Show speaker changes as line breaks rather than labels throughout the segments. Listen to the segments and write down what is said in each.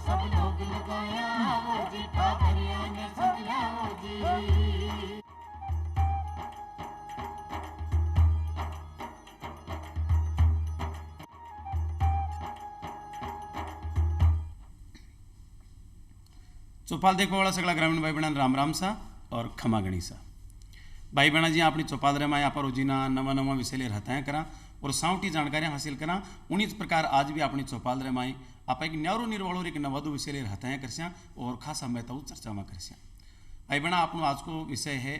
सब लोग लगाया वो जी, ठाकरिया ने संगला वो जी।
चौपाल देखो वाला सगला ग्रामीण भाई बहन राम राम सा और खमा गणी सा भाई बहना जी अपनी चौपाल रे में आप रोजीना नवा नवा विषय ले रहता है करा और साउटी जानकारियां हासिल करा उन्हीं प्रकार आज भी अपनी चौपाल रे में आप एक न्यारो निर्वाणो एक नवदु विषय ले रहता है करस्या और खास हम तो चर्चा में करस्या भाई बहना आप आज को विषय है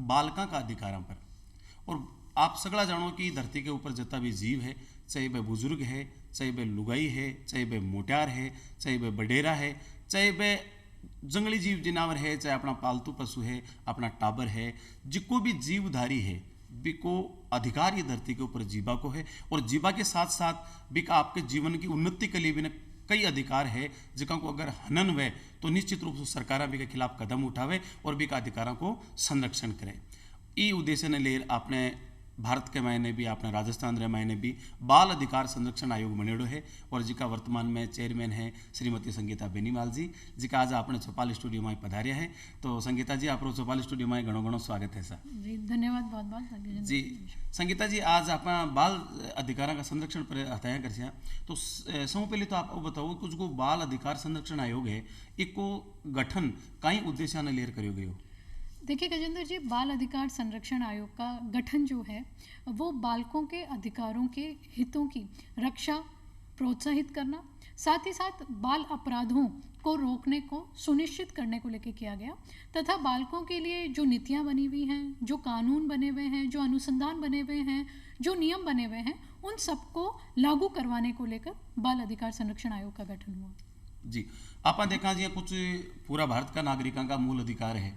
बालका का अधिकारों पर। और आप सगला जानो कि धरती के ऊपर जितना भी जीव है, चाहे वह बुजुर्ग है, चाहे वह लुगाई है, चाहे वह मोट्यार है, चाहे वह बडेरा है, चाहे वह जंगली जीव जिनावर है, चाहे अपना पालतू पशु है, अपना टाबर है, जिको भी जीवधारी है बिको अधिकार ये धरती के ऊपर जीवा को है। और जीवा के साथ साथ बिका आपके जीवन की उन्नति के लिए भी कई अधिकार है जिका को अगर हनन वे तो निश्चित रूप से सरकार भी के खिलाफ कदम उठावे और भी का अधिकारों को संरक्षण करे। ई उद्देश्य ने ले आपने भारत के मायने भी अपने राजस्थान रे मायने भी बाल अधिकार संरक्षण आयोग बनेड़ो है और जिका वर्तमान में चेयरमैन है श्रीमती संगीता बेनीवाल जी, जिका आज आपने चौपाल स्टूडियो में पधार्या है। तो संगीता जी आप चौपाल स्टूडियो में घणो घणो स्वागत है सर
जी, धन्यवाद बहुत बहुत
जी। संगीता जी आज आप बाल अधिकारों का संरक्षण पर हत्या कर तो सबसे पहले तो आप बताओ कुछ को बाल अधिकार संरक्षण आयोग है इसको गठन कई उद्देश्य ने लेकर करियो गयो।
देखिए गजेंद्र जी, बाल अधिकार संरक्षण आयोग का गठन जो है वो बालकों के अधिकारों के हितों की रक्षा प्रोत्साहित करना, साथ ही साथ बाल अपराधों को रोकने को सुनिश्चित करने को लेकर किया गया तथा बालकों के लिए जो नीतियां बनी हुई हैं, जो कानून बने हुए हैं, जो अनुसंधान बने हुए हैं, जो नियम बने हुए हैं, उन सबको लागू करवाने को लेकर बाल अधिकार संरक्षण आयोग का गठन हुआ।
जी, आप देखा जी कुछ पूरा भारत का नागरिकों का मूल अधिकार है,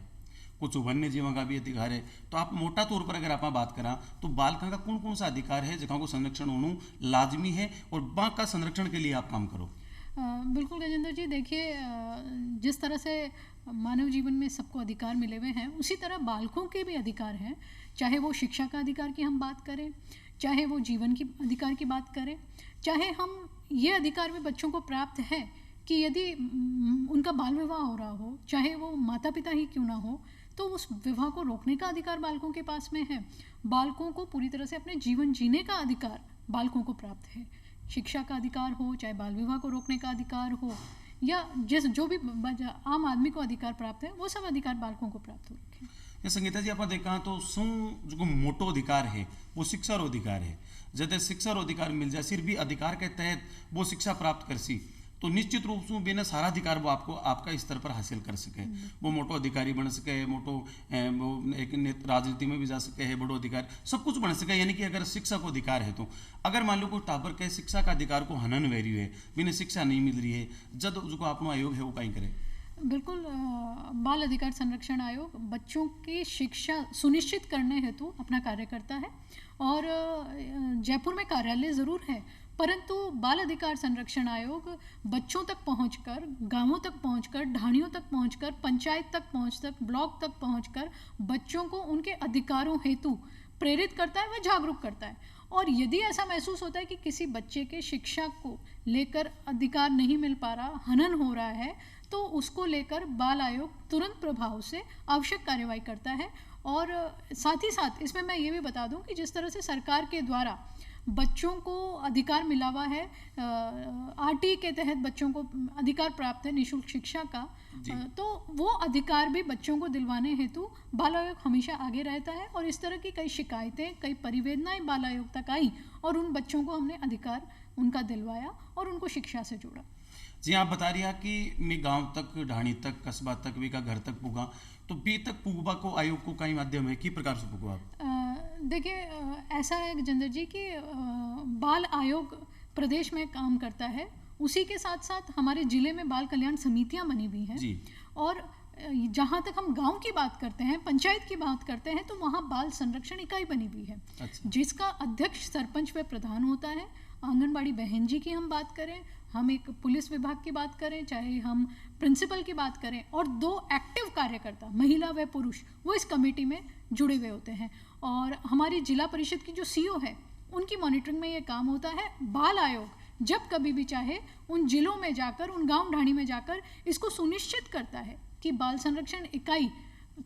कुछ वन्य जीवों का भी अधिकार है। तो आप मोटा तौर पर अगर आप बात करा तो बालकों का कौन कौन सा अधिकार है जिनका को संरक्षण होना लाजमी है और बाल का संरक्षण के लिए आप काम करो।
बिल्कुल गजेंद्र जी, देखिए जिस तरह से मानव जीवन में सबको अधिकार मिले हुए हैं उसी तरह बालकों के भी अधिकार हैं, चाहे वो शिक्षा का अधिकार की हम बात करें, चाहे वो जीवन की अधिकार की बात करें, चाहे हम ये अधिकार भी बच्चों को प्राप्त है कि यदि उनका बाल विवाह हो रहा हो, चाहे वो माता पिता ही क्यों ना हो, तो उस विवाह को रोकने का अधिकार बालकों के पास में है। बालकों को पूरी तरह से अपने जीवन जीने का अधिकार बालकों को प्राप्त है। शिक्षा का अधिकार हो, चाहे बाल विवाह को रोकने का अधिकार हो, या जिस जो भी आम आदमी को अधिकार प्राप्त है वो सब अधिकार बालकों को प्राप्त हो रखे।
ये संगीता जी आप देखा तो सौ जो मोटो अधिकार है वो शिक्षा रो अधिकार है। जब शिक्षा रो अधिकार मिल जाए सिर्फ भी अधिकार के तहत वो शिक्षा प्राप्त कर सी तो निश्चित रूप से बिना सारा अधिकार वो आपको आपका स्तर पर हासिल कर सके, वो मोटो अधिकारी बन सके, मोटो वो एक राजनीति में भी जा सके है, बड़ो अधिकार सब कुछ बन सके। यानी कि अगर शिक्षा को अधिकार है तो अगर मान लो कोई टाबर के शिक्षा का अधिकार को हनन वे रही है, बिना शिक्षा नहीं मिल रही है, जब उसको अपना आयोग है वो कहीं करे।
बिल्कुल, बाल अधिकार संरक्षण आयोग बच्चों की शिक्षा सुनिश्चित करने हेतु अपना कार्य करता है और जयपुर में कार्यालय ज़रूर है, परंतु बाल अधिकार संरक्षण आयोग बच्चों तक पहुंचकर, गांवों तक पहुंचकर, ढाणियों तक पहुंचकर, पंचायत तक पहुंचकर, ब्लॉक तक पहुंचकर बच्चों को उनके अधिकारों हेतु प्रेरित करता है, वह जागरूक करता है। और यदि ऐसा महसूस होता है कि किसी बच्चे के शिक्षा को लेकर अधिकार नहीं मिल पा रहा, हनन हो रहा है, तो उसको लेकर बाल आयोग तुरंत प्रभाव से आवश्यक कार्रवाई करता है। और साथ ही साथ इसमें मैं ये भी बता दूं कि जिस तरह से सरकार के द्वारा बच्चों को अधिकार मिला हुआ है, आरटी के तहत बच्चों को अधिकार प्राप्त है निःशुल्क शिक्षा का, तो वो अधिकार भी बच्चों को दिलवाने हेतु बाल आयोग हमेशा आगे रहता है। और इस तरह की कई शिकायतें, कई परिवेदनाएं बाल आयोग तक आई और उन बच्चों को हमने अधिकार उनका दिलवाया और उनको शिक्षा से जोड़ा।
जी, आप बता रही है कि मैं गांव तक, ढाणी तक, कस्बा तक, भी का घर तक पुगा, तो बी तक पुगबा को आयोग को कई माध्यम है, किस प्रकार से पुगबा?
देखिए, ऐसा है गजेंद्र जी कि बाल आयोग प्रदेश में काम करता है, उसी के साथ साथ हमारे जिले में बाल कल्याण समितियां बनी हुई हैं और जहाँ तक हम गांव की बात करते हैं, पंचायत की बात करते हैं, तो वहाँ बाल संरक्षण इकाई बनी हुई है। अच्छा। जिसका अध्यक्ष सरपंच व प्रधान होता है। आंगनबाड़ी बहन जी की हम बात करें, हम एक पुलिस विभाग की बात करें, चाहे हम प्रिंसिपल की बात करें, और 2 एक्टिव कार्यकर्ता महिला व पुरुष वो इस कमेटी में जुड़े हुए होते हैं। और हमारी जिला परिषद की जो सीईओ है उनकी मॉनिटरिंग में ये काम होता है। बाल आयोग जब कभी भी चाहे उन जिलों में जाकर, उन गांव ढाणी में जाकर इसको सुनिश्चित करता है कि बाल संरक्षण इकाई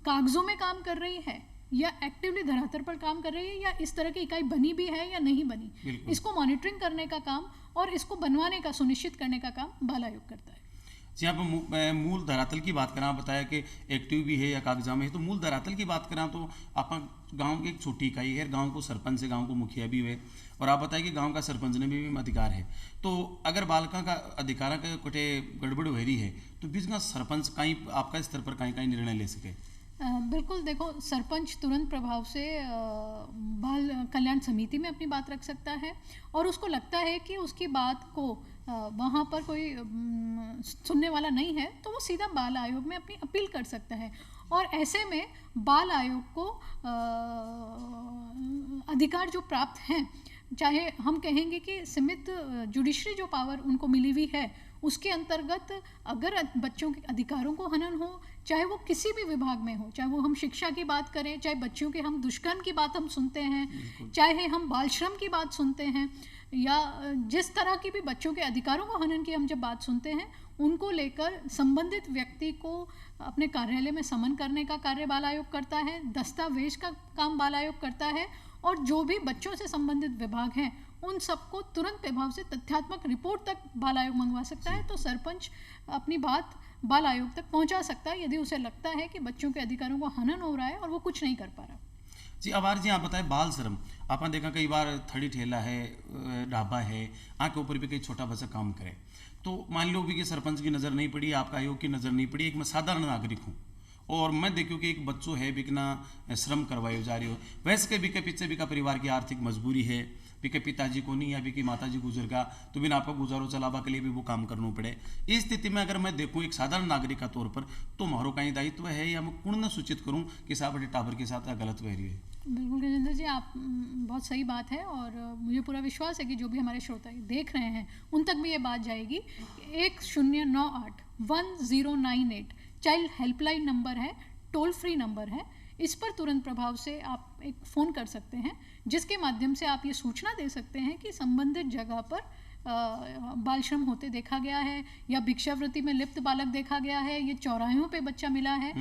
कागजों में काम कर रही है या एक्टिवली धरातल पर काम कर रही है, या इस तरह की इकाई बनी भी है या नहीं बनी, इसको मॉनिटरिंग करने का काम और इसको बनवाने का, सुनिश्चित करने का काम बाल आयोग करता है।
जी, आप मूल धरातल की बात करें, आप बताया कि एक्टिव भी है या कागजा में है, तो मूल धरातल की बात करें तो आप गांव की एक छोटी इकाई है, गांव को सरपंच है, गांव को मुखिया भी है, और आप बताइए कि गांव का सरपंच ने भी अधिकार है। तो अगर बालका का अधिकार का कुटे गड़बड़ हो रही है तो बीच का सरपंच कहीं आपका स्तर पर कहीं कहीं निर्णय ले सके?
बिल्कुल, देखो, सरपंच तुरंत प्रभाव से बाल कल्याण समिति में अपनी बात रख सकता है, और उसको लगता है कि उसकी बात को वहाँ पर कोई सुनने वाला नहीं है तो वो सीधा बाल आयोग में अपनी अपील कर सकता है। और ऐसे में बाल आयोग को अधिकार जो प्राप्त हैं, चाहे हम कहेंगे कि सीमित जुडिशरी जो पावर उनको मिली हुई है उसके अंतर्गत अगर बच्चों के अधिकारों को हनन हो, चाहे वो किसी भी विभाग में हो, चाहे वो हम शिक्षा की बात करें, चाहे बच्चों के हम दुष्कर्म की बात हम सुनते हैं, चाहे हम बाल श्रम की बात सुनते हैं, या जिस तरह की भी बच्चों के अधिकारों को हनन की हम जब बात सुनते हैं, उनको लेकर संबंधित व्यक्ति को अपने कार्यालय में समन करने का कार्य बाल आयोग करता है, दस्तावेज का काम बाल आयोग करता है, और जो भी बच्चों से संबंधित विभाग हैं उन सबको तुरंत प्रभाव से तथ्यात्मक रिपोर्ट तक बाल आयोग मंगवा सकता है। तो सरपंच अपनी बात बाल आयोग तक पहुंचा सकता है यदि उसे लगता है कि बच्चों के अधिकारों को हनन हो रहा है और वो कुछ नहीं कर पा रहा।
जी, आभार जी। आप बताए बाल श्रम, आपने देखा कई बार थड़ी ठेला है, ढाबा है, आँख के ऊपर भी कई छोटा बच्चा काम करे, तो मान लो भी कि सरपंच की नज़र नहीं पड़ी, आपका आयोग की नज़र नहीं पड़ी, एक मैं साधारण नागरिक हूँ और मैं देखूँ कि एक बच्चों है बिकना श्रम करवाए जा रही हो, वैसे के पीछे भी का परिवार की आर्थिक मजबूरी है, बिके पिताजी को नहीं या बिकी माता जी गुजर गया तो बिना आपको गुजारो चलावा के लिए भी वो काम करना पड़े। इस स्थिति में अगर मैं देखूँ एक साधारण नागरिक का तौर पर, तो हमारो कहीं दायित्व है या मैं पूर्ण सूचित करूँ कि साहब बड़े टावर के साथ गलत वह रही है?
बिल्कुल गजेंद्र जी, आप बहुत सही बात है, और मुझे पूरा विश्वास है कि जो भी हमारे श्रोता देख रहे हैं उन तक भी ये बात जाएगी। 1098-1098 चाइल्ड हेल्पलाइन नंबर है, टोल फ्री नंबर है, इस पर तुरंत प्रभाव से आप एक फ़ोन कर सकते हैं, जिसके माध्यम से आप ये सूचना दे सकते हैं कि संबंधित जगह पर बाल श्रम होते देखा गया है, या भिक्षावृत्ति में लिप्त बालक देखा गया है, ये चौराहों पे बच्चा मिला है,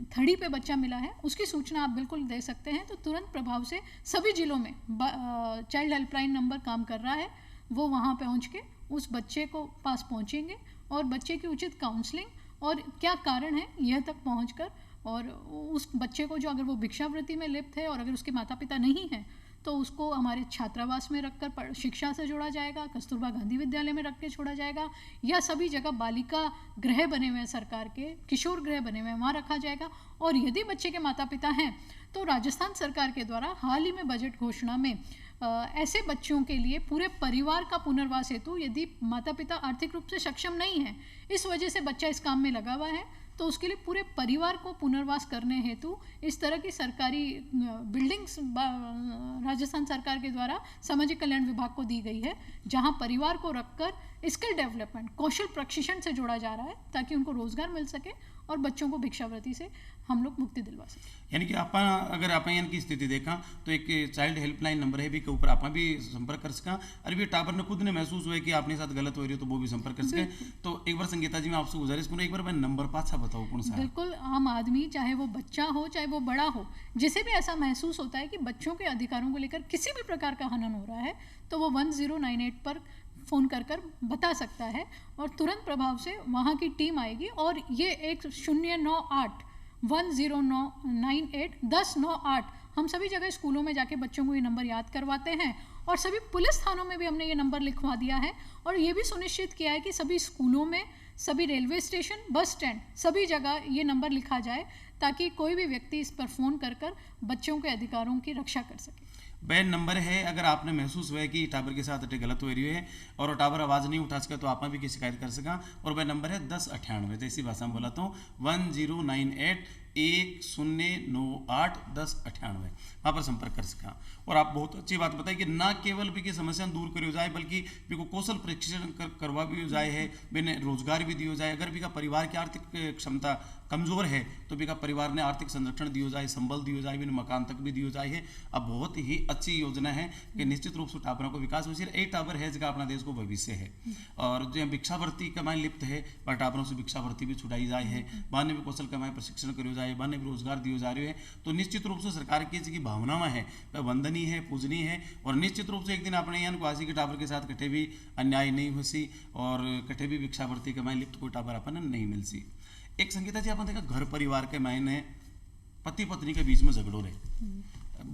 थड़ी पे बच्चा मिला है, उसकी सूचना आप बिल्कुल दे सकते हैं। तो तुरंत प्रभाव से सभी जिलों में चाइल्ड हेल्पलाइन नंबर काम कर रहा है, वो वहाँ पहुँच के उस बच्चे को पास पहुँचेंगे और बच्चे की उचित काउंसलिंग और क्या कारण है यह तक पहुँचकर, और उस बच्चे को जो अगर वो भिक्षावृत्ति में लिप्त है और अगर उसके माता पिता नहीं हैं तो उसको हमारे छात्रावास में रखकर शिक्षा से जोड़ा जाएगा, कस्तूरबा गांधी विद्यालय में रख के छोड़ा जाएगा, या सभी जगह बालिका गृह बने हुए हैं सरकार के, किशोर गृह बने हुए हैं, वहाँ रखा जाएगा। और यदि बच्चे के माता पिता हैं तो राजस्थान सरकार के द्वारा हाल ही में बजट घोषणा में ऐसे बच्चों के लिए पूरे परिवार का पुनर्वास हेतु, यदि माता पिता आर्थिक रूप से सक्षम नहीं है, इस वजह से बच्चा इस काम में लगा हुआ है, तो उसके लिए पूरे परिवार को पुनर्वास करने हेतु इस तरह की सरकारी बिल्डिंग्स राजस्थान सरकार के द्वारा सामाजिक कल्याण विभाग को दी गई है, जहां परिवार को रखकर स्किल डेवलपमेंट, कौशल प्रशिक्षण से जोड़ा जा रहा है ताकि उनको रोजगार मिल सके और बच्चों को भिक्षावृत्ति से हम लोग मुक्ति दिलवा सकें।
यानी कि आप अगर आप की स्थिति देखा तो एक चाइल्ड हेल्पलाइन नंबर है भी के ऊपर आप भी संपर्क कर सका, और भी टावर ने खुद ने महसूस हुआ कि आपने साथ गलत हो रही हो तो वो भी संपर्क कर सके। तो एक बार संगीता जी मैं आपसे गुजारिश करूँ, एक बार मैं नंबर पाछा बताओ कौन सा?
बिल्कुल, आम आदमी चाहे वो बच्चा हो चाहे वो बड़ा हो, जिसे भी ऐसा महसूस होता है कि बच्चों के अधिकारों को लेकर किसी भी प्रकार का हनन हो रहा है, तो वो 1098 पर फ़ोन कर बता सकता है और तुरंत प्रभाव से वहाँ की टीम आएगी। और ये 1098-1098 हम सभी जगह स्कूलों में जाके बच्चों को ये नंबर याद करवाते हैं, और सभी पुलिस थानों में भी हमने ये नंबर लिखवा दिया है, और ये भी सुनिश्चित किया है कि सभी स्कूलों में, सभी रेलवे स्टेशन, बस स्टैंड, सभी जगह ये नंबर लिखा जाए ताकि कोई भी व्यक्ति इस पर फ़ोन कर बच्चों के अधिकारों की रक्षा कर सके।
वह नंबर है, अगर आपने महसूस हुआ है कि टावर के साथ गलत हो रही है और टावर आवाज़ नहीं उठा सका तो आप भी की शिकायत कर सका, और वह नंबर है 1098, जैसी भाषा में बोला तो 1098 1098 वहाँ पर संपर्क कर सका। और आप बहुत अच्छी बात बताई कि ना केवल भी की समस्या दूर करी जाए बल्कि भी को कौशल प्रशिक्षण करवा भी जाए है, बिना रोजगार भी दियो जाए। अगर भी का परिवार की आर्थिक क्षमता कमजोर है तो भी का परिवार ने आर्थिक संरक्षण दियो जाए, संबल दियो जाए, बिन मकान तक भी दियो जाए है। अब बहुत ही अच्छी योजना है कि निश्चित रूप से टाबरों को विकास हो। सिर्फ एक टाबर है जिसका अपना देश को भविष्य है। और जो भिक्षावृत्ति कमाए लिप्त है पर टाबरों से भिक्षावृत्ति भी छुड़ाई जाए है, बाने भी कौशल कमाए प्रशिक्षण करो जाए, बाने भी रोजगार दियो जा रहे हैं। तो निश्चित रूप से सरकार की जिसकी भावनाएं है वह वंदनीय है, पूजनीय है। और निश्चित रूप से एक दिन अपने यहाँ क्वासी के टाबर के साथ कटे भी अन्याय नहीं हुई और कटे भी भिक्षावृत्ति कमाए लिप्त कोई टाबर अपन नहीं मिल सी। एक संगीता जी अपन देखा घर परिवार के मायने पति पत्नी के बीच में झगड़ो रहे,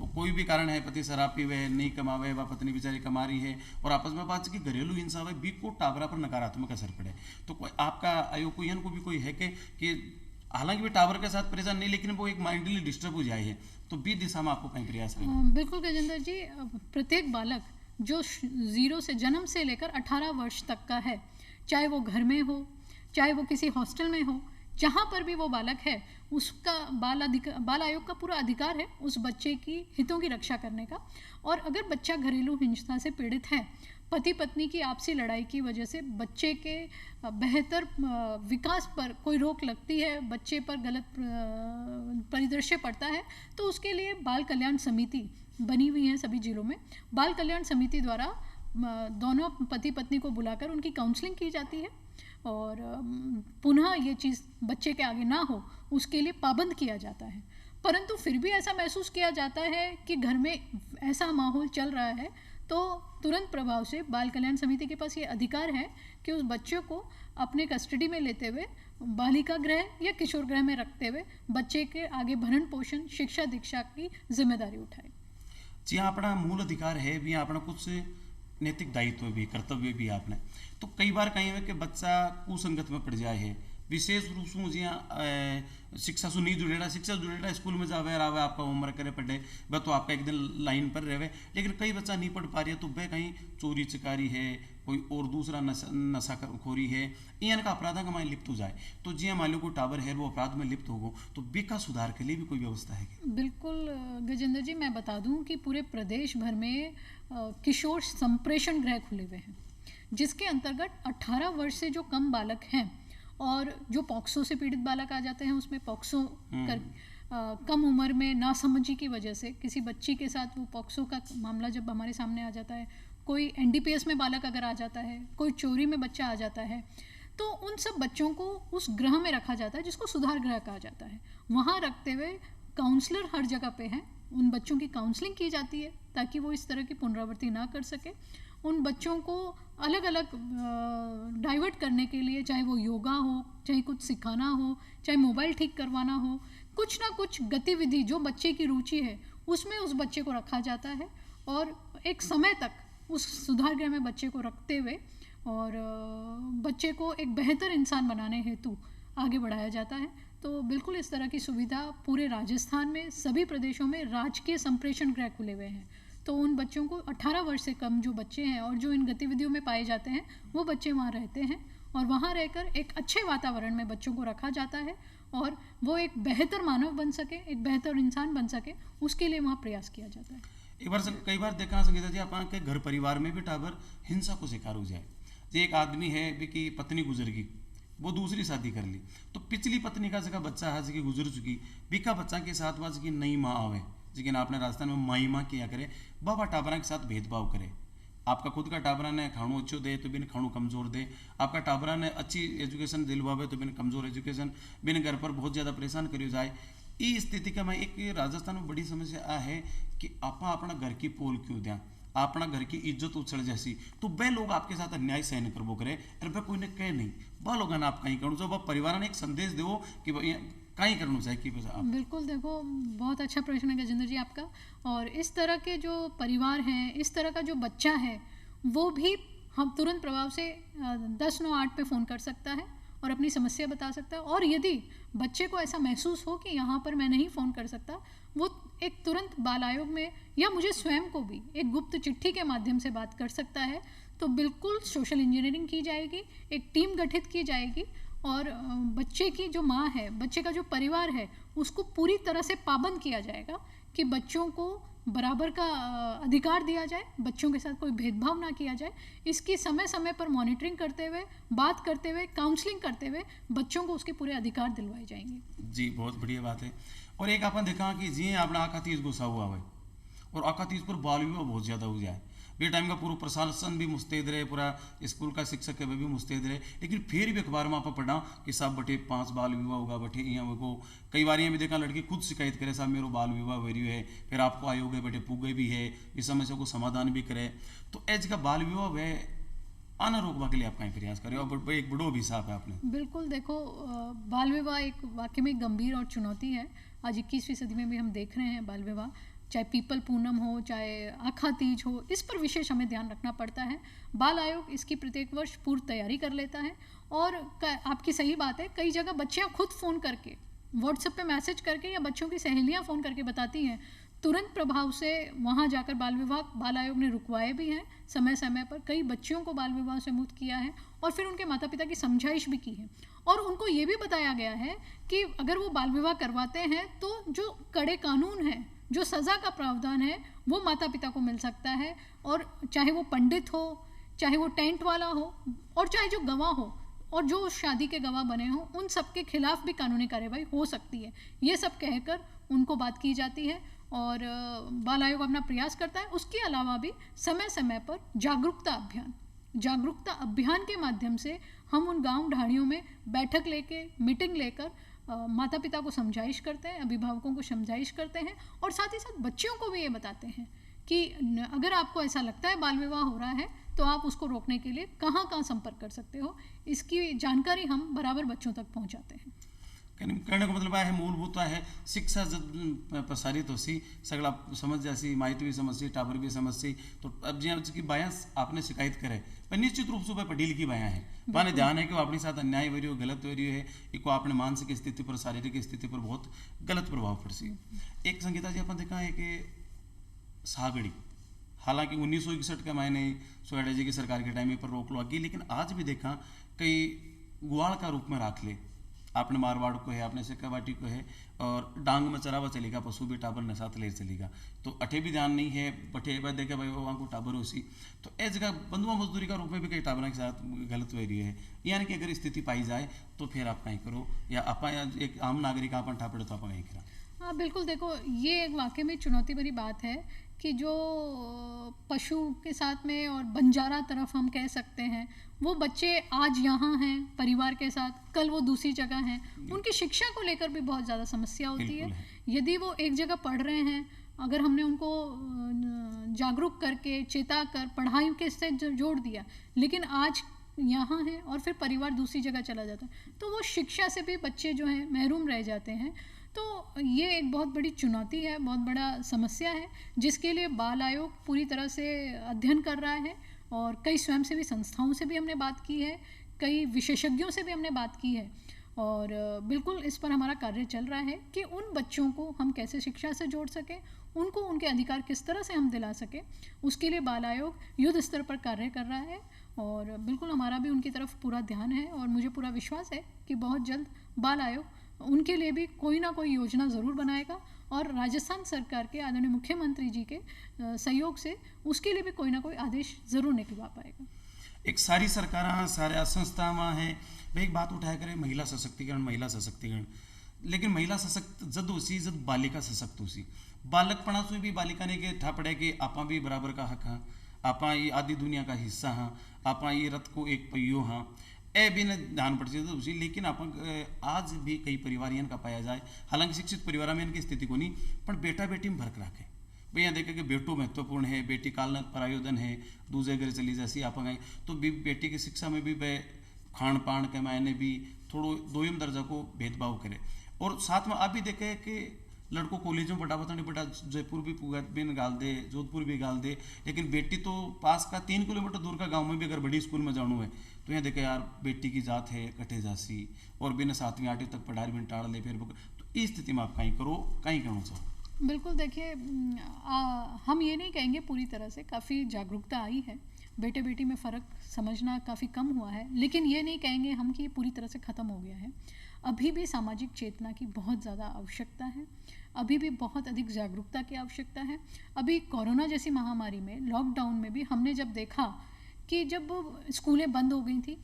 कोई भी कारण है, पति शराब पीवे नहीं कमावे व पत्नी बेचारी कमा रही है और आपस में बात की घरेलू हिंसा है बी को टाबरा पर नकारात्मक असर पड़े। तो कोई आपका आयोग को भी कोई है कि हालांकि भी टावर के साथ परेशान नहीं लेकिन वो एक माइंडली डिस्टर्ब हो जाए है, तो बी दिशा में आपको कहीं प्रयास करें।
बिल्कुल गजेंद्र जी, प्रत्येक बालक जो 0 से जन्म से लेकर 18 वर्ष तक का है, चाहे वो घर में हो चाहे वो किसी हॉस्टल में हो, जहाँ पर भी वो बालक है उसका बाल आयोग का पूरा अधिकार है उस बच्चे की हितों की रक्षा करने का। और अगर बच्चा घरेलू हिंसा से पीड़ित है, पति पत्नी की आपसी लड़ाई की वजह से बच्चे के बेहतर विकास पर कोई रोक लगती है, बच्चे पर गलत परिदृश्य पड़ता है, तो उसके लिए बाल कल्याण समिति बनी हुई है सभी जिलों में। बाल कल्याण समिति द्वारा दोनों पति पत्नी को बुलाकर उनकी काउंसलिंग की जाती है और पुनः ये चीज़ बच्चे के आगे ना हो उसके लिए पाबंद किया जाता है। परंतु फिर भी ऐसा महसूस किया जाता है कि घर में ऐसा माहौल चल रहा है तो तुरंत प्रभाव से बाल कल्याण समिति के पास ये अधिकार है कि उस बच्चे को अपने कस्टडी में लेते हुए बालिका गृह या किशोर गृह में रखते हुए बच्चे के आगे भरण पोषण शिक्षा दीक्षा की जिम्मेदारी उठाए।
जी हाँ, अपना मूल अधिकार है भी, अपना कुछ नैतिक दायित्व भी कर्तव्य भी आपने। तो कई बार कहीं है कि बच्चा कुसंगत में पड़ जाए है, विशेष रूप से जी शिक्षा से नहीं जुड़ेगा, शिक्षा जुड़ेगा स्कूल में जावे आवे आपका होमवर्क करे पढ़े वह तो आपका एक दिन लाइन पर रहे, लेकिन कई बच्चा नहीं पढ़ पा रही है तो वह कहीं चोरी चकारी है, कोई और दूसरा नशाखोरी है, इनका अपराधा का माइन लिप्त हो जाए। तो जी मान लो कोई टावर है वो अपराध में लिप्त होगो तो बी का सुधार के लिए भी कोई व्यवस्था है क्या?
बिल्कुल गजेंद्र जी, मैं बता दूं कि पूरे प्रदेश भर में किशोर संप्रेषण गृह खुले हुए हैं जिसके अंतर्गत 18 वर्ष से जो कम बालक हैं और जो पॉक्सो से पीड़ित बालक आ जाते हैं उसमें पॉक्सो कम उम्र में नासमझी की वजह से किसी बच्ची के साथ वो पॉक्सो का मामला जब हमारे सामने आ जाता है, कोई एनडीपीएस में बालक अगर आ जाता है, कोई चोरी में बच्चा आ जाता है, तो उन सब बच्चों को उस गृह में रखा जाता है जिसको सुधार गृह कहा जाता है। वहाँ रखते हुए काउंसलर हर जगह पे हैं, उन बच्चों की काउंसलिंग की जाती है ताकि वो इस तरह की पुनरावृत्ति ना कर सके। उन बच्चों को अलग अलग डाइवर्ट करने के लिए, चाहे वो योगा हो, चाहे कुछ सिखाना हो, चाहे मोबाइल ठीक करवाना हो, कुछ ना कुछ गतिविधि जो बच्चे की रुचि है उसमें उस बच्चे को रखा जाता है और एक समय तक उस सुधार गृह में बच्चे को रखते हुए और बच्चे को एक बेहतर इंसान बनाने हेतु आगे बढ़ाया जाता है। तो बिल्कुल इस तरह की सुविधा पूरे राजस्थान में सभी प्रदेशों में राजकीय संप्रेषण गृह खुले हुए हैं। तो उन बच्चों को 18 वर्ष से कम जो बच्चे हैं और जो इन गतिविधियों में पाए जाते हैं वो बच्चे वहाँ रहते हैं और वहाँ रहकर एक अच्छे वातावरण में बच्चों को रखा जाता है और वो एक बेहतर मानव बन सके, एक बेहतर इंसान बन सके, उसके लिए वहाँ प्रयास किया जाता है।
एक बार कई बार देखा संगीता जी आप के घर परिवार में भी टाबर हिंसा को शिकार हो जाए। जो एक आदमी है भी की पत्नी गुजर गई, वो दूसरी शादी कर ली, तो पिछली पत्नी का जगह बच्चा है जिसकी गुजर चुकी, बिका बच्चा के साथ वह जिसकी नई माँ आवे, लेकिन आपने राजस्थान में माई माँ किया करे, बाबा टाबरा के साथ भेदभाव करे। आपका खुद का टाबरा ने खाणु अच्छो दे तो बिन खाणु कमजोर दे, आपका टाबरा ने अच्छी एजुकेशन दिलवावे तो बिन कमजोर एजुकेशन, बिन घर पर बहुत ज़्यादा परेशान करियो जाए। इस स्थिति का मैं एक राजस्थान में बड़ी समस्या है कि आप अपना घर की पोल क्यों दें, अपना घर की इज्जत उछल जैसी, तो वह लोग आपके साथ अन्याय सहन करबो करे और वह कोई ने कहे नहीं, वह लोग आप कहीं करो, जब परिवार ने एक संदेश दो कि कहीं करना चाहिए कि आप।
बिल्कुल, देखो बहुत अच्छा प्रश्न है गजेंद्र जी आपका। और इस तरह के जो परिवार हैं, इस तरह का जो बच्चा है, वो भी हम तुरंत प्रभाव से 1098 पे फ़ोन कर सकता है और अपनी समस्या बता सकता है। और यदि बच्चे को ऐसा महसूस हो कि यहाँ पर मैं नहीं फ़ोन कर सकता, वो एक तुरंत बाल आयोग में या मुझे स्वयं को भी एक गुप्त चिट्ठी के माध्यम से बात कर सकता है। तो बिल्कुल सोशल इंजीनियरिंग की जाएगी, एक टीम गठित की जाएगी और बच्चे की जो माँ है, बच्चे का जो परिवार है, उसको पूरी तरह से पाबंद किया जाएगा कि बच्चों को बराबर का अधिकार दिया जाए, बच्चों के साथ कोई भेदभाव ना किया जाए। इसकी समय समय पर मॉनिटरिंग करते हुए, बात करते हुए, काउंसलिंग करते हुए बच्चों को उसके पूरे अधिकार दिलवाए जाएंगे।
जी, बहुत बढ़िया बात है। और एक अपन देखा कि जी आपने आका तीज गुस्सा हुआ है और आका तीज पर बाल विवाह बहुत ज़्यादा हो जाए, बे टाइम का पूरा प्रशासन भी मुस्तैद रहे, पूरा स्कूल का शिक्षक भी मुस्तैद रहे, लेकिन फिर भी अखबार में आप पढ़ा कि साहब बटे 5 बाल विवाह होगा बटे यहाँ को। कई बार यहाँ भी देखा लड़की खुद शिकायत करे साहब मेरे बाल विवाह हो रही है, फिर आपको आयोग है बटे पुगे भी है, इस समस्या को समाधान भी करे। तो एज का बाल विवाह वह आना रोकवा के लिए आप कहीं प्रयास करें और एक बड़ो भी साफ है आपने।
बिल्कुल, देखो बाल विवाह एक वाकई में गंभीर और चुनौती है। आज 21वीं सदी में भी हम देख रहे हैं बाल विवाह, चाहे पीपल पूनम हो, चाहे आखा तीज हो, इस पर विशेष हमें ध्यान रखना पड़ता है। बाल आयोग इसकी प्रत्येक वर्ष पूर्व तैयारी कर लेता है और आपकी सही बात है, कई जगह बच्चियां खुद फ़ोन करके, व्हाट्सएप पे मैसेज करके या बच्चों की सहेलियां फ़ोन करके बताती हैं। तुरंत प्रभाव से वहां जाकर बाल आयोग ने रुकवाए भी हैं, समय समय पर कई बच्चियों को बाल विवाह से मुक्त किया है और फिर उनके माता पिता की समझाइश भी की है। और उनको ये भी बताया गया है कि अगर वो बाल विवाह करवाते हैं तो जो कड़े कानून हैं, जो सज़ा का प्रावधान है, वो माता पिता को मिल सकता है। और चाहे वो पंडित हो, चाहे वो टेंट वाला हो, और चाहे जो गवाह हो और जो उस शादी के गवाह बने हों, उन सब के खिलाफ भी कानूनी कार्रवाई हो सकती है। ये सब कहकर उनको बात की जाती है और बाल आयोग अपना प्रयास करता है। उसके अलावा भी समय समय पर जागरूकता अभियान के माध्यम से हम उन गांव ढाणियों में बैठक लेके, मीटिंग लेकर माता पिता को समझाइश करते हैं, अभिभावकों को समझाइश करते हैं और साथ ही साथ बच्चियों को भी ये बताते हैं कि अगर आपको ऐसा लगता है बाल विवाह हो रहा है तो आप उसको रोकने के लिए कहाँ कहाँ संपर्क कर सकते हो, इसकी जानकारी हम बराबर बच्चों तक पहुँचाते हैं।
कहने का मतलब है मूलभूत है शिक्षा जब प्रसारित होसी सगला समझ जासी, माहिती भी समझसी, टाबर भी समझसी। तो अब जी बायां आपने शिकायत करे पर निश्चित रूप से पढ़ी लिखी बायां है, माने ध्यान है कि वो अपने साथ अन्याय हो रही हो, गलत हो रही है, इको अपने मानसिक स्थिति पर, शारीरिक स्थिति पर बहुत गलत प्रभाव पड़सी। एक संगीता जी अपन देखा है कि सागड़ी, हालांकि 1961 के महीने सोयाडा जी की सरकार के टाइम पर रोक लगी, लेकिन आज भी देखा कई गुआड़ का रूप में रख ले, आपने मारवाड़ को है, आपने सिक्कावाटी को है, और डांग में चरावा चलेगा, पशु भी टाबर ने साथ ले चलेगा। तो अठे भी ध्यान नहीं है, बटे बात देखे भाई वहाँ को टाबर होसी। तो इस जगह बंधुआ मजदूरी का रूप में भी कई टाबरों के साथ गलत हो रही है। यानी कि अगर स्थिति पाई जाए तो फिर आप कहीं करो, या आप एक आम नागरिक आप ठापड़े तो आप कहीं करा।
हाँ बिल्कुल, देखो ये एक वाकई में चुनौती भरी बात है कि जो पशु के साथ में और बंजारा तरफ हम कह सकते हैं, वो बच्चे आज यहाँ हैं परिवार के साथ, कल वो दूसरी जगह हैं, उनकी शिक्षा को लेकर भी बहुत ज़्यादा समस्या होती है। यदि वो एक जगह पढ़ रहे हैं, अगर हमने उनको जागरूक करके, चेता कर पढ़ाई के से जोड़ दिया, लेकिन आज यहाँ है और फिर परिवार दूसरी जगह चला जाता है, तो वो शिक्षा से भी बच्चे जो हैं महरूम रह जाते हैं। तो ये एक बहुत बड़ी चुनौती है, बहुत बड़ा समस्या है, जिसके लिए बाल आयोग पूरी तरह से अध्ययन कर रहा है और कई स्वयंसेवी संस्थाओं से भी हमने बात की है, कई विशेषज्ञों से भी हमने बात की है और बिल्कुल इस पर हमारा कार्य चल रहा है कि उन बच्चों को हम कैसे शिक्षा से जोड़ सकें, उनको उनके अधिकार किस तरह से हम दिला सकें, उसके लिए बाल आयोग युद्ध स्तर पर कार्य कर रहा है और बिल्कुल हमारा भी उनकी तरफ पूरा ध्यान है और मुझे पूरा विश्वास है कि बहुत जल्द बाल आयोग उनके लिए भी कोई ना कोई योजना ज़रूर बनाएगा और राजस्थान सरकार के आदरणीय मुख्यमंत्री जी के सहयोग से उसके लिए भी कोई ना कोई आदेश ज़रूर निकलवा पाएगा।
एक सारी सरकार, सारे संस्था है भाई एक बात उठाया करें, महिला सशक्तिकरण, लेकिन महिला सशक्त जद उसी जद बालिका सशक्त उसी, बालकपणा से भी बालिका ने के ठापड़े के आपा भी बराबर का हक हाँ, आपा ये आदि दुनिया का हिस्सा हाँ, आपा ये रथ को एक पहियो हाँ, ए भी न ध्यान पड़ सकते उसी। लेकिन अपन आज भी कई परिवार का पाया जाए, हालांकि शिक्षित परिवार में इनकी स्थिति को नहीं, पर बेटा बेटी में भरक रखे भैया देखे कि बेटो महत्वपूर्ण है, बेटी काल परायोधन है, दूसरे घर चली जैसी आप गए तो बेटी की शिक्षा में भी वह खान पान के मायने भी थोड़ो दोयम दर्जा को भेदभाव करे। और साथ में आप भी देखे कि लड़कों कॉलेज में बटा नहीं बटा, जयपुर भी बिन गाल दे, जोधपुर भी गाल दे, लेकिन बेटी तो पास का 3 किलोमीटर दूर का गांव में भी अगर बड़ी स्कूल में जाना है तो यहाँ देखे यार बेटी की जात है कटे जासी और बिना 7वीं 8वीं तक पढ़ाई बिन टाड़ ले, फिर तो इस स्थिति में आप कहीं करो, कहीं करना चाहो।
बिल्कुल, देखिए हम ये नहीं कहेंगे पूरी तरह से, काफ़ी जागरूकता आई है, बेटे बेटी में फ़र्क समझना काफ़ी कम हुआ है, लेकिन ये नहीं कहेंगे हम कि ये पूरी तरह से ख़त्म हो गया है। अभी भी सामाजिक चेतना की बहुत ज़्यादा आवश्यकता है, अभी भी बहुत अधिक जागरूकता की आवश्यकता है। अभी कोरोना जैसी महामारी में, लॉकडाउन में भी हमने जब देखा कि जब स्कूलें बंद हो गई थी,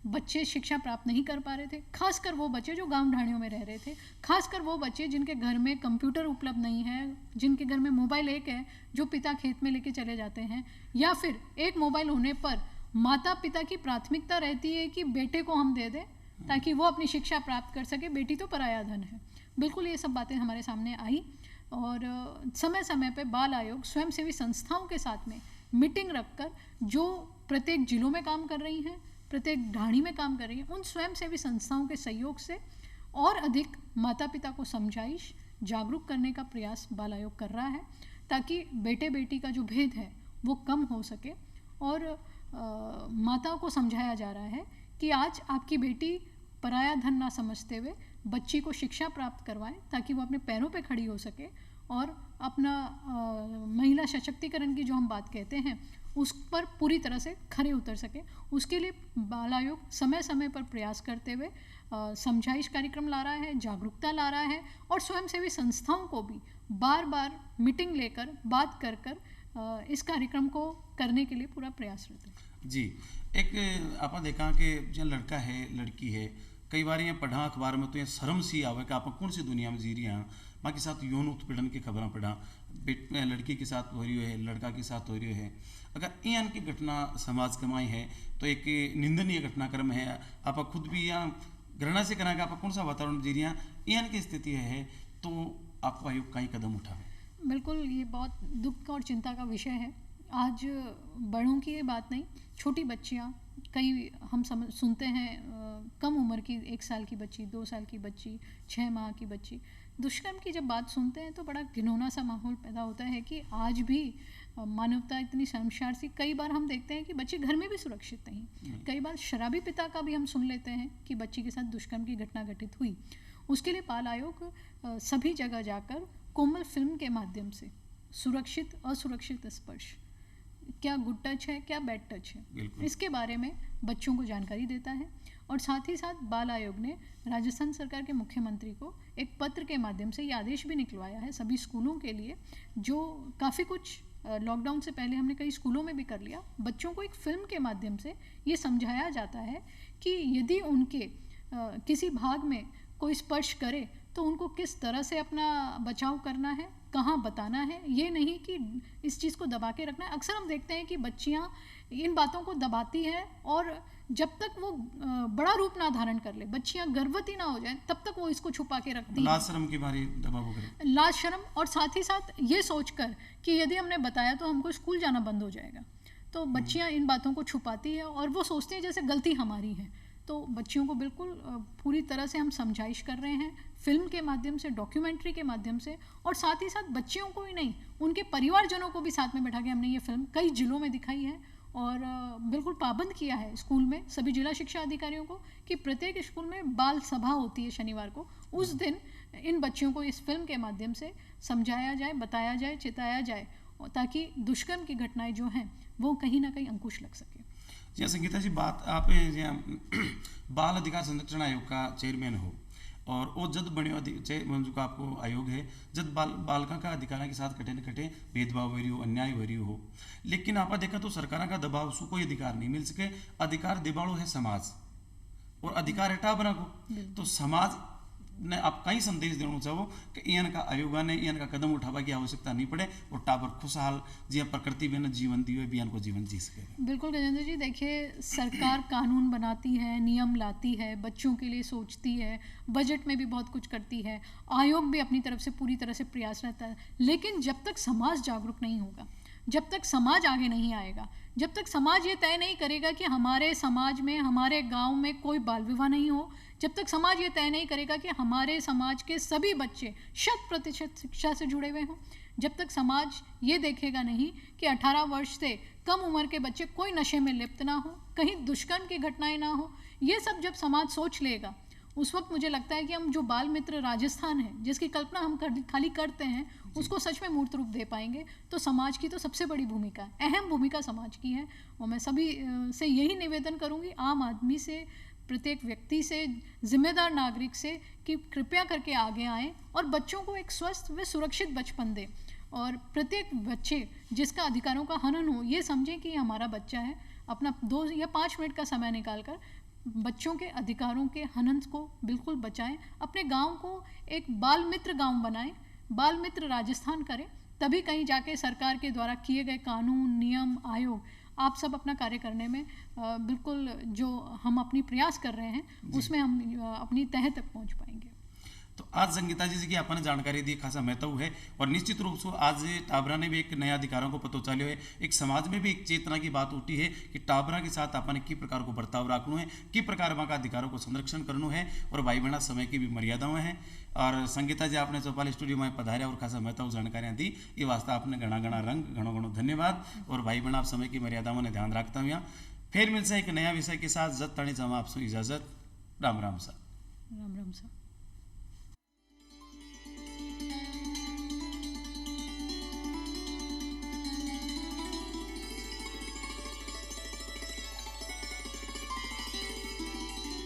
बच्चे शिक्षा प्राप्त नहीं कर पा रहे थे, खासकर वो बच्चे जो गांव ढाणियों में रह रहे थे, खासकर वो बच्चे जिनके घर में कंप्यूटर उपलब्ध नहीं है, जिनके घर में मोबाइल एक है जो पिता खेत में लेके चले जाते हैं, या फिर एक मोबाइल होने पर माता पिता की प्राथमिकता रहती है कि बेटे को हम दे दें ताकि वो अपनी शिक्षा प्राप्त कर सके, बेटी तो पराया धन है। बिल्कुल ये सब बातें हमारे सामने आई और समय समय पे बाल आयोग स्वयंसेवी संस्थाओं के साथ में मीटिंग रखकर, जो प्रत्येक जिलों में काम कर रही हैं, प्रत्येक ढाणी में काम कर रही है, उन स्वयंसेवी संस्थाओं के सहयोग से और अधिक माता पिता को समझाइश जागरूक करने का प्रयास बाल आयोग कर रहा है, ताकि बेटे बेटी का जो भेद है वो कम हो सके। और माताओं को समझाया जा रहा है कि आज आपकी बेटी पराया धन ना समझते हुए बच्ची को शिक्षा प्राप्त करवाएं ताकि वो अपने पैरों पे खड़ी हो सके और अपना महिला सशक्तिकरण की जो हम बात कहते हैं उस पर पूरी तरह से खरे उतर सके। उसके लिए बाल आयोग समय समय पर प्रयास करते हुए समझाइश कार्यक्रम ला रहा है, जागरूकता ला रहा है और स्वयंसेवी संस्थाओं को भी बार बार मीटिंग लेकर बात कर कर इस कार्यक्रम को करने के लिए पूरा प्रयासरत है।
जी, एक आपने देखा कि जो लड़का है लड़की है, कई बार ये पढ़ा अखबार में तो ये शर्म सी आवे कि आप कौन सी दुनिया में जी रही हैं। माँ के साथ यौन उत्पीड़न की खबरें पढ़ा, लड़की के साथ हो रही है, लड़का के साथ हो रही है। अगर इन की घटना समाज कमाई है तो एक निंदनीय घटनाक्रम है। आप खुद भी यहाँ घृणा से करा कि आप कौन सा वातावरण जी रही हैं, इन की स्थिति है तो आपको आयोग कई कदम उठावे।
बिल्कुल, ये बहुत दुख और चिंता का विषय है। आज बड़ों की ये बात नहीं, छोटी बच्चियाँ, कई हम सुनते हैं कम उम्र की 1 साल की बच्ची, 2 साल की बच्ची, 6 माह की बच्ची, दुष्कर्म की जब बात सुनते हैं तो बड़ा घिनौना सा माहौल पैदा होता है कि आज भी मानवता इतनी शर्मसार सी। कई बार हम देखते हैं कि बच्चे घर में भी सुरक्षित नहीं। कई बार शराबी पिता का भी हम सुन लेते हैं कि बच्ची के साथ दुष्कर्म की घटना घटित हुई। उसके लिए बाल आयोग सभी जगह जाकर कोमल फिल्म के माध्यम से सुरक्षित असुरक्षित स्पर्श, क्या गुड टच है, क्या बैड टच है, इसके बारे में बच्चों को जानकारी देता है। और साथ ही साथ बाल आयोग ने राजस्थान सरकार के मुख्यमंत्री को एक पत्र के माध्यम से ये आदेश भी निकलवाया है सभी स्कूलों के लिए, जो काफ़ी कुछ लॉकडाउन से पहले हमने कई स्कूलों में भी कर लिया। बच्चों को एक फिल्म के माध्यम से ये समझाया जाता है कि यदि उनके किसी भाग में कोई स्पर्श करे तो उनको किस तरह से अपना बचाव करना है, कहाँ बताना है। ये नहीं कि इस चीज़ को दबा के रखना है। अक्सर हम देखते हैं कि बच्चियाँ इन बातों को दबाती हैं और जब तक वो बड़ा रूप ना धारण कर ले, बच्चियाँ गर्भवती ना हो जाएं, तब तक वो इसको छुपा के रखती हैं।
लाज शर्म की भारी दबाव करे,
लाज शर्म, और साथ ही साथ ये सोचकर कि यदि हमने बताया तो हमको स्कूल जाना बंद हो जाएगा, तो बच्चियाँ इन बातों को छुपाती है और वो सोचती हैं जैसे गलती हमारी है। तो बच्चियों को बिल्कुल पूरी तरह से हम समझाइश कर रहे हैं फिल्म के माध्यम से, डॉक्यूमेंट्री के माध्यम से, और साथ ही साथ बच्चियों को ही नहीं, उनके परिवारजनों को भी साथ में बैठा के हमने ये फिल्म कई जिलों में दिखाई है और बिल्कुल पाबंद किया है स्कूल में सभी जिला शिक्षा अधिकारियों को कि प्रत्येक स्कूल में बाल सभा होती है शनिवार को, उस दिन इन बच्चियों को इस फिल्म के माध्यम से समझाया जाए, बताया जाए, चिताया जाए, ताकि दुष्कर्म की घटनाएं जो हैं वो कहीं ना कहीं अंकुश लग सके।
जी संगीता जी, बात आप बाल अधिकार संरक्षण आयोग का चेयरमैन हो और वो जद बने जो आपको आयोग है, जब बालका का अधिकारों के साथ कटे न कटे भेदभाव हो रही हो, अन्याय हो रही हो, लेकिन आप देखा तो सरकार का दबाव सु कोई अधिकार नहीं मिल सके। अधिकार दिबाड़ो है समाज और अधिकार हटा बना को, तो समाज ने आप कई संदेश देना चाहो कि इन का आयोग ने इन का कदम उठावा की आवश्यकता नहीं पड़े और टाबर खुशहाल जी प्रकृति में जीवन दिए भी इनको जीवन जी सके।
बिल्कुल गजेंद्र जी, देखिए सरकार कानून बनाती है, नियम लाती है, बच्चों के लिए सोचती है, बजट में भी बहुत कुछ करती है, आयोग भी अपनी तरफ से पूरी तरह से प्रयास रहता है, लेकिन जब तक समाज जागरूक नहीं होगा, जब तक समाज आगे नहीं आएगा, जब तक समाज ये तय नहीं करेगा कि हमारे समाज में, हमारे गांव में कोई बाल विवाह नहीं हो, जब तक समाज ये तय नहीं करेगा कि हमारे समाज के सभी बच्चे 100% शिक्षा से जुड़े हुए हों, जब तक समाज ये देखेगा नहीं कि 18 वर्ष से कम उम्र के बच्चे कोई नशे में लिप्त ना हो, कहीं दुष्कर्म की घटनाएं ना हो, ये सब जब समाज सोच लेगा, उस वक्त मुझे लगता है कि हम जो बाल मित्र राजस्थान है जिसकी कल्पना हम खाली करते हैं उसको सच में मूर्त रूप दे पाएंगे तो समाज की तो सबसे बड़ी भूमिका, अहम भूमिका समाज की है। और मैं सभी से यही निवेदन करूंगी, आम आदमी से, प्रत्येक व्यक्ति से, जिम्मेदार नागरिक से, कि कृपया करके आगे आएं और बच्चों को एक स्वस्थ व सुरक्षित बचपन दें। और प्रत्येक बच्चे जिसका अधिकारों का हनन हो ये समझें कि हमारा बच्चा है, अपना 2 या 5 मिनट का समय निकालकर बच्चों के अधिकारों के हनन को बिल्कुल बचाएं। अपने गांव को एक बाल मित्र गांव बनाएं, बाल मित्र राजस्थान करें, तभी कहीं जाके सरकार के द्वारा किए गए कानून, नियम, आयोग, आप सब अपना कार्य करने में बिल्कुल जो हम अपनी प्रयास कर रहे हैं उसमें हम अपनी तह तक पहुंच पाएंगे।
तो आज संगीता जी की आपने जानकारी दी खासा महत्व है और निश्चित रूप से आज टाबरा ने भी एक नया अधिकारों को पतो चाल्यो है, एक समाज में भी एक चेतना की बात उठी है कि टाबरा के साथ आपने की प्रकार को बर्ताव रखना है, की प्रकार वहाँ का अधिकारों को संरक्षण करना है और भाई बहना समय की भी मर्यादाएं हैं। और संगीता जी आपने चौपाल स्टूडियो में पधारे और खासा महत्व जानकारियाँ दी, ये वास्ते आपने घना घना रंग घणो घणो धन्यवाद। और भाई बहना आप समय की मर्यादाओं ने ध्यान रखता हूँ। फिर मिलसे एक नया विषय के साथ, जब तणी जमा आपसे इजाजत। राम राम सा।
राम राम सा।